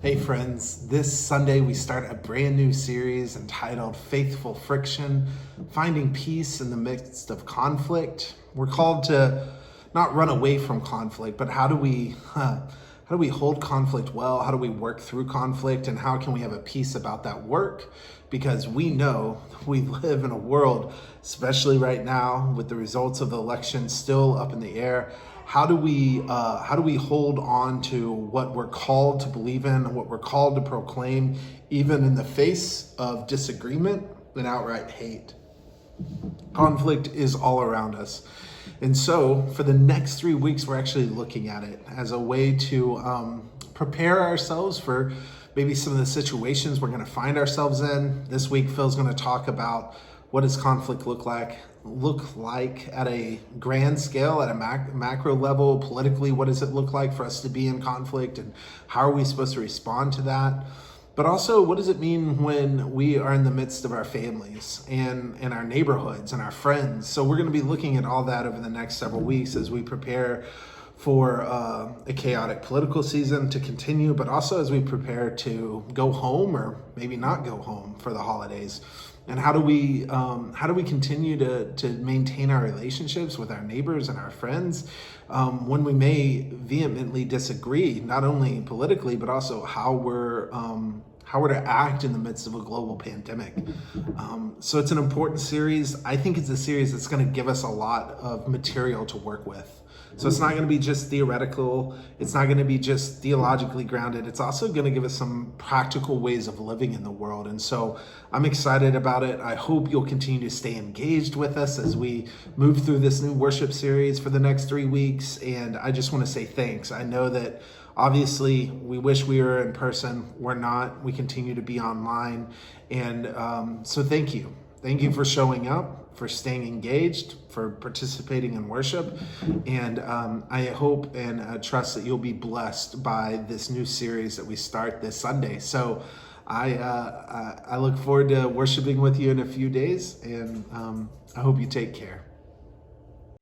Hey friends, this Sunday we start a brand new series entitled Faithful Friction, Finding Peace in the Midst of Conflict. We're called to not run away from conflict, but how do we hold conflict well? How do we work through conflict, and how can we have a peace about that work? Because we know we live in a world, especially right now with the results of the election still up in the air. How do we hold on to what we're called to believe in and what we're called to proclaim, even in the face of disagreement and outright hate? Conflict is all around us. And so for the next 3 weeks, we're actually looking at it as a way to prepare ourselves for maybe some of the situations we're going to find ourselves in. This week, Phil's going to talk about what does conflict look like at a grand scale, at a macro level, politically. What does it look like for us to be in conflict, and how are we supposed to respond to that? But also, what does it mean when we are in the midst of our families and our neighborhoods and our friends? So we're going to be looking at all that over the next several weeks as we prepare for a chaotic political season to continue, but also as we prepare to go home or maybe not go home for the holidays. And how do we continue to maintain our relationships with our neighbors and our friends when we may vehemently disagree, not only politically, but also how we're to act in the midst of a global pandemic. So it's an important series. I think it's a series that's going to give us a lot of material to work with. So it's not going to be just theoretical. It's not going to be just theologically grounded. It's also going to give us some practical ways of living in the world. And so I'm excited about it. I hope you'll continue to stay engaged with us as we move through this new worship series for the next 3 weeks. And I just want to say thanks. I know that obviously we wish we were in person. We're not. We continue to be online. And so thank you. Thank you for showing up, for staying engaged, for participating in worship. And I hope and trust that you'll be blessed by this new series that we start this Sunday. So I look forward to worshiping with you in a few days, and I hope you take care.